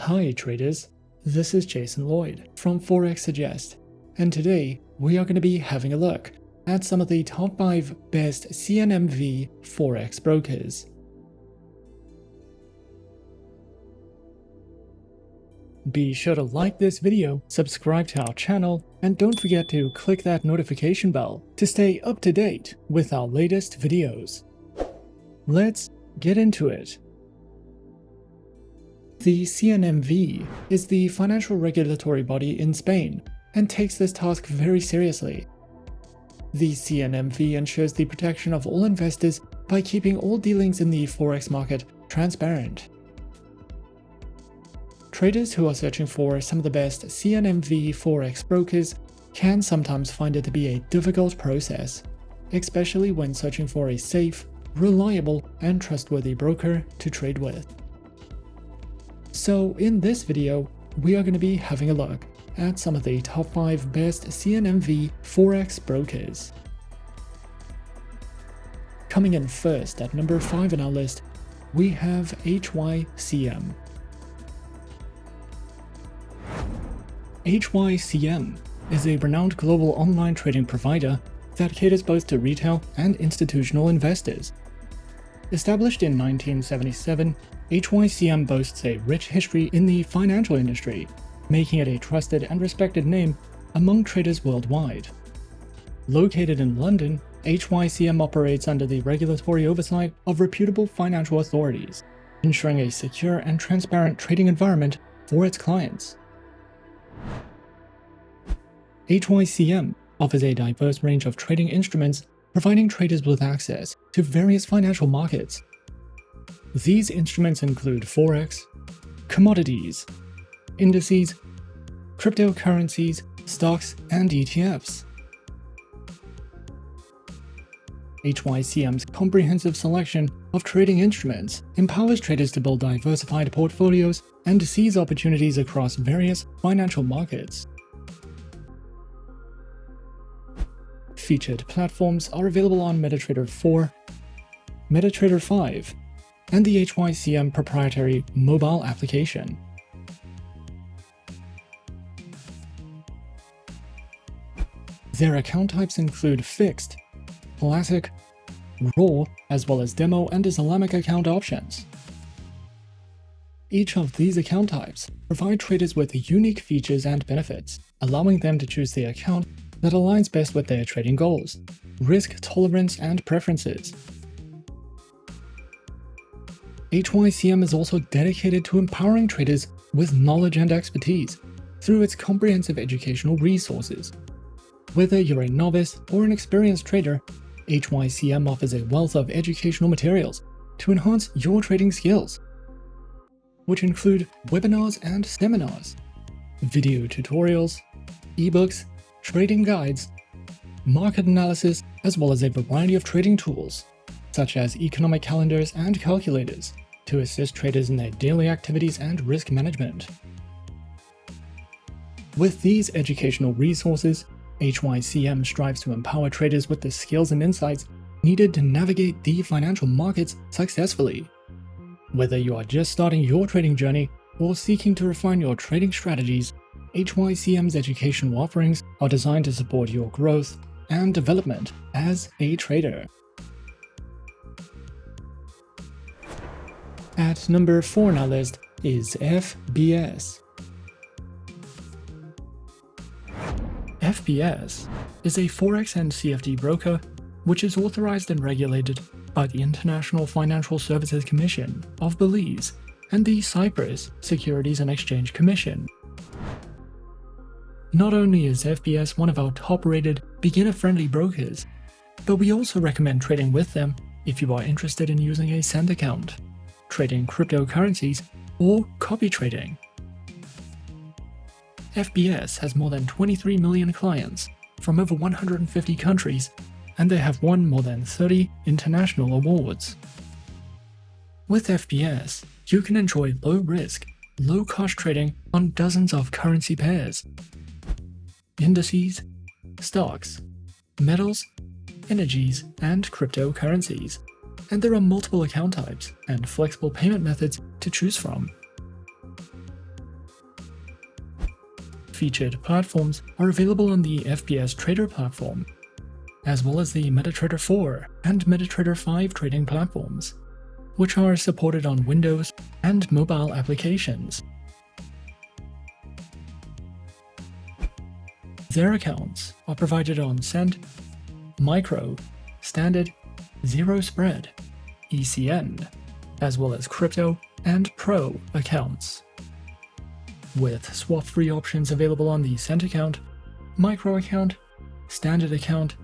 Hi traders, this is Jason Lloyd from Forexsuggest, and today we are going to be having a look at some of the top 5 best CNMV Forex brokers. Be sure to like this video, subscribe to our channel, and don't forget to click that notification bell to stay up to date with our latest videos. Let's get into it. The CNMV is the financial regulatory body in Spain and takes this task very seriously. The CNMV ensures the protection of all investors by keeping all dealings in the forex market transparent. Traders who are searching for some of the best CNMV forex brokers can sometimes find it to be a difficult process, especially when searching for a safe, reliable, and trustworthy broker to trade with. So in this video, we are going to be having a look at some of the top 5 best CNMV Forex brokers. Coming in first at number 5 on our list, we have HYCM. HYCM is a renowned global online trading provider that caters both to retail and institutional investors. Established in 1977, HYCM boasts a rich history in the financial industry, making it a trusted and respected name among traders worldwide. Located in London, HYCM operates under the regulatory oversight of reputable financial authorities, ensuring a secure and transparent trading environment for its clients. HYCM offers a diverse range of trading instruments, providing traders with access to various financial markets. These instruments include forex, commodities, indices, cryptocurrencies, stocks, and ETFs. HYCM's comprehensive selection of trading instruments empowers traders to build diversified portfolios and to seize opportunities across various financial markets. Featured platforms are available on MetaTrader 4, MetaTrader 5, and the HYCM proprietary mobile application. Their account types include fixed, classic, raw, as well as demo and Islamic account options. Each of these account types provide traders with unique features and benefits, allowing them to choose the account that aligns best with their trading goals, risk tolerance, and preferences. HYCM is also dedicated to empowering traders with knowledge and expertise through its comprehensive educational resources. Whether you're a novice or an experienced trader, HYCM offers a wealth of educational materials to enhance your trading skills, which include webinars and seminars, video tutorials, ebooks, trading guides, market analysis, as well as a variety of trading tools, such as economic calendars and calculators, to assist traders in their daily activities and risk management. With these educational resources, HYCM strives to empower traders with the skills and insights needed to navigate the financial markets successfully. Whether you are just starting your trading journey or seeking to refine your trading strategies, HYCM's educational offerings are designed to support your growth and development as a trader. At number 4 on our list is FBS. FBS is a Forex and CFD broker which is authorized and regulated by the International Financial Services Commission of Belize and the Cyprus Securities and Exchange Commission. Not only is FBS one of our top-rated, beginner-friendly brokers, but we also recommend trading with them if you are interested in using a send account, trading cryptocurrencies, or copy trading. FBS has more than 23 million clients from over 150 countries, and they have won more than 30 international awards. With FBS, you can enjoy low-risk, low-cost trading on dozens of currency pairs, indices, stocks, metals, energies, and cryptocurrencies, and there are multiple account types and flexible payment methods to choose from. Featured platforms are available on the FBS Trader platform, as well as the MetaTrader 4 and MetaTrader 5 trading platforms, which are supported on Windows and mobile applications. Their accounts are provided on Cent, Micro, Standard, Zero Spread, ECN, as well as Crypto and Pro accounts, with swap-free options available on the Cent account, Micro account, Standard account,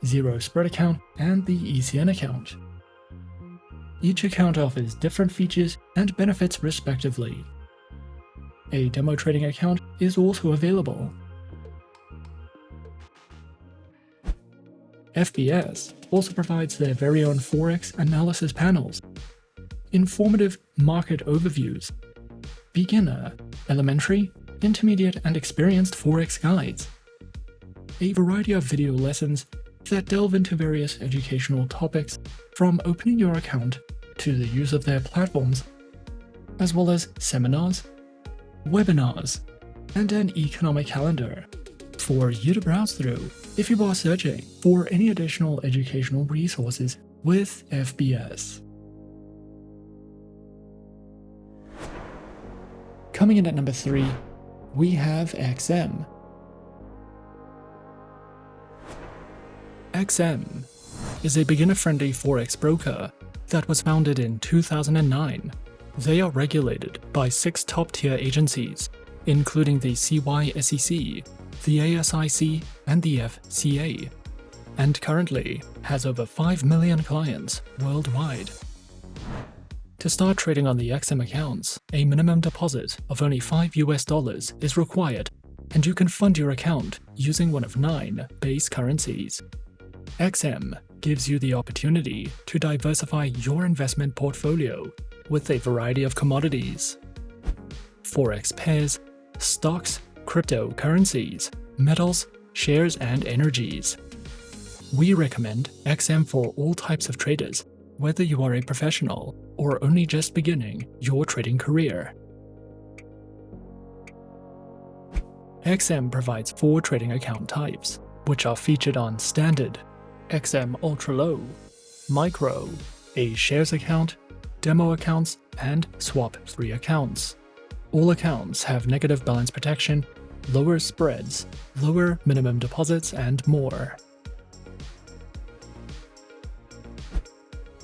Zero Spread account, and the ECN account. Each account offers different features and benefits respectively. A demo trading account is also available. FBS also provides their very own Forex analysis panels, informative market overviews, beginner, elementary, intermediate, and experienced Forex guides, a variety of video lessons that delve into various educational topics, from opening your account to the use of their platforms, as well as seminars, webinars, and an economic calendar for you to browse through if you are searching for any additional educational resources with FBS. Coming in at number 3, we have XM. XM is a beginner-friendly Forex broker that was founded in 2009. They are regulated by 6 top-tier agencies, including the CYSEC, the ASIC, and the FCA, and currently has over 5 million clients worldwide. To start trading on the XM accounts, a minimum deposit of only $5 is required, and you can fund your account using one of 9 base currencies. XM gives you the opportunity to diversify your investment portfolio with a variety of commodities, Forex pairs, stocks, cryptocurrencies, metals, shares, and energies. We recommend XM for all types of traders, whether you are a professional or only just beginning your trading career. XM provides 4 trading account types, which are featured on Standard, XM Ultra Low, Micro, a shares account, demo accounts, and swap-free accounts. All accounts have negative balance protection, lower spreads, lower minimum deposits, and more.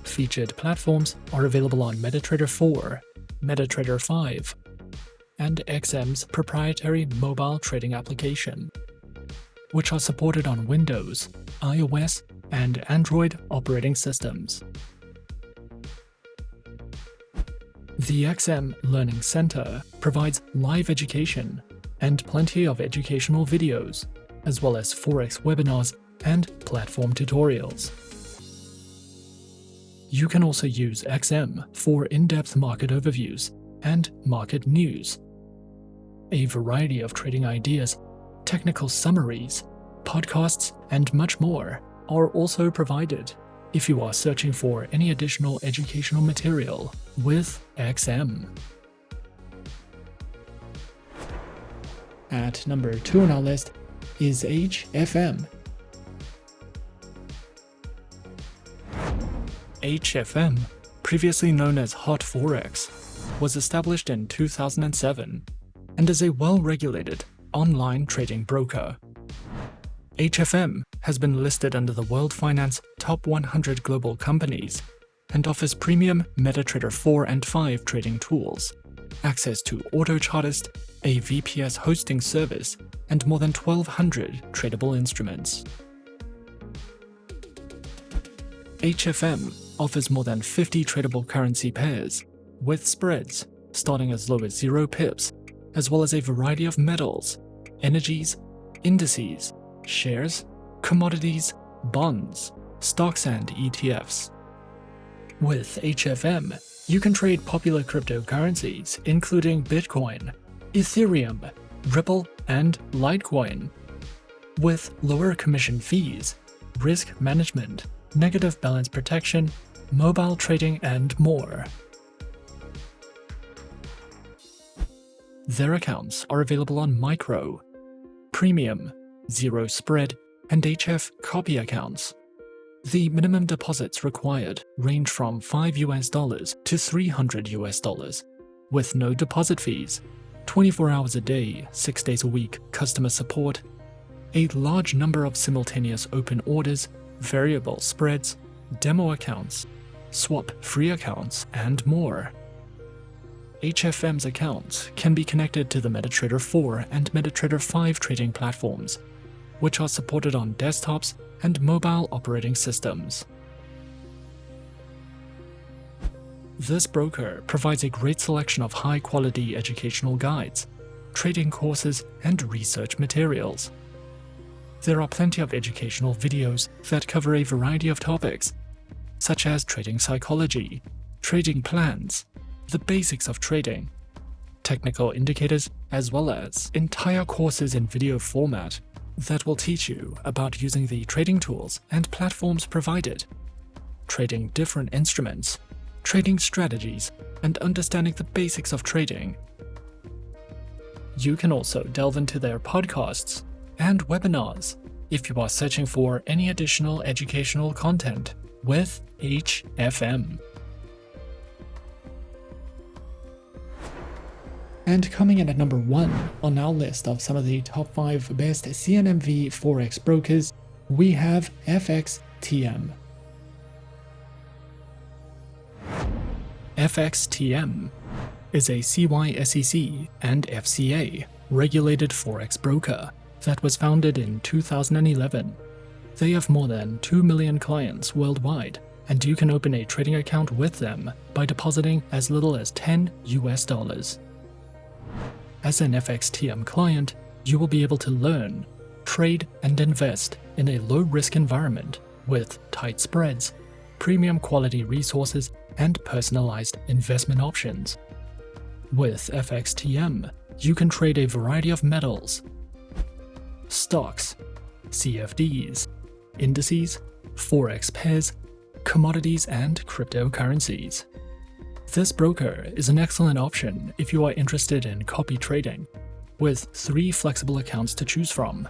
Featured platforms are available on MetaTrader 4, MetaTrader 5, and XM's proprietary mobile trading application, which are supported on Windows, iOS, and Android operating systems. The XM Learning Center provides live education and plenty of educational videos, as well as Forex webinars and platform tutorials. You can also use XM for in-depth market overviews and market news. A variety of trading ideas, technical summaries, podcasts, and much more are also provided if you are searching for any additional educational material with XM. At number 2 on our list is HFM. HFM, previously known as Hot Forex, was established in 2007 and is a well-regulated online trading broker. HFM has been listed under the World Finance Top 100 Global Companies and offers premium MetaTrader 4 and 5 trading tools, access to AutoChartist, a VPS hosting service, and more than 1,200 tradable instruments. HFM offers more than 50 tradable currency pairs, with spreads starting as low as 0 pips, as well as a variety of metals, energies, indices, shares, commodities, bonds, stocks, and ETFs. With HFM, you can trade popular cryptocurrencies including Bitcoin, Ethereum, Ripple, and Litecoin, with lower commission fees, risk management, negative balance protection, mobile trading, and more. Their accounts are available on Micro, premium, zero spread, and HF copy accounts. The minimum deposits required range from $5 to $300, with no deposit fees, 24 hours a day, 6 days a week customer support, a large number of simultaneous open orders, variable spreads, demo accounts, swap-free accounts, and more. HFM's accounts can be connected to the MetaTrader 4 and MetaTrader 5 trading platforms, which are supported on desktops and mobile operating systems. This broker provides a great selection of high-quality educational guides, trading courses, and research materials. There are plenty of educational videos that cover a variety of topics, such as trading psychology, trading plans, the basics of trading, technical indicators, as well as entire courses in video format that will teach you about using the trading tools and platforms provided, trading different instruments, trading strategies, and understanding the basics of trading. You can also delve into their podcasts and webinars if you are searching for any additional educational content with HFM. And coming in at number 1 on our list of some of the top 5 best CNMV Forex brokers, we have FXTM. FXTM is a CYSEC and FCA regulated Forex broker that was founded in 2011. They have more than 2 million clients worldwide, and you can open a trading account with them by depositing as little as $10. As an FXTM client, you will be able to learn, trade, and invest in a low-risk environment with tight spreads, premium quality resources, and personalized investment options. With FXTM, you can trade a variety of metals, stocks, CFDs, indices, forex pairs, commodities, and cryptocurrencies. This broker is an excellent option if you are interested in copy trading, with 3 flexible accounts to choose from,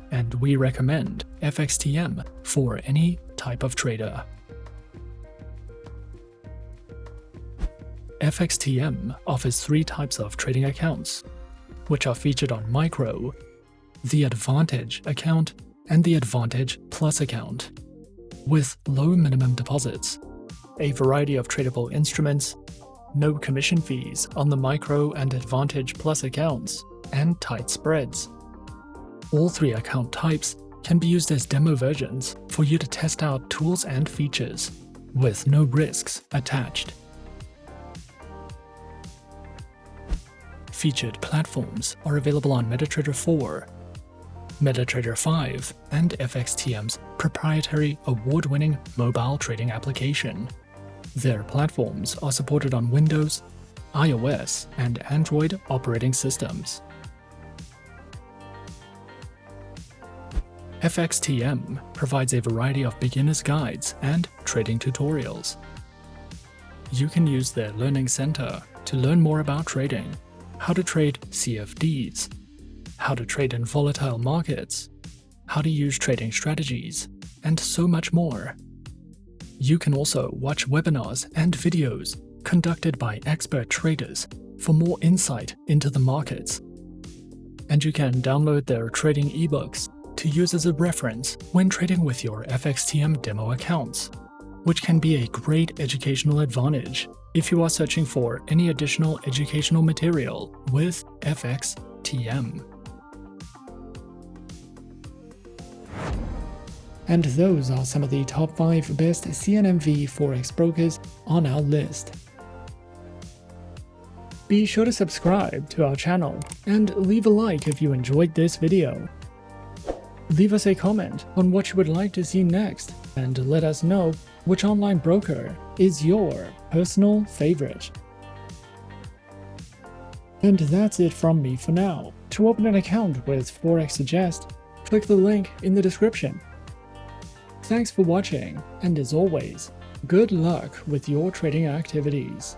and we recommend FXTM for any type of trader. FXTM offers 3 types of trading accounts, which are featured on Micro, the Advantage account, and the Advantage Plus account, with low minimum deposits, a variety of tradable instruments, no commission fees on the Micro and Advantage Plus accounts, and tight spreads. All 3 account types can be used as demo versions for you to test out tools and features, with no risks attached. Featured platforms are available on MetaTrader 4, MetaTrader 5, and FXTM's proprietary award-winning mobile trading application. Their platforms are supported on Windows, iOS, and Android operating systems. FXTM provides a variety of beginner's guides and trading tutorials. You can use their Learning Center to learn more about trading, how to trade CFDs, how to trade in volatile markets, how to use trading strategies, and so much more. You can also watch webinars and videos conducted by expert traders for more insight into the markets. And you can download their trading ebooks to use as a reference when trading with your FXTM demo accounts, which can be a great educational advantage if you are searching for any additional educational material with FXTM. And those are some of the top 5 best CNMV Forex brokers on our list. Be sure to subscribe to our channel and leave a like if you enjoyed this video. Leave us a comment on what you would like to see next, and let us know which online broker is your personal favorite. And that's it from me for now. To open an account with Forexsuggest, click the link in the description. Thanks for watching, and as always, good luck with your trading activities.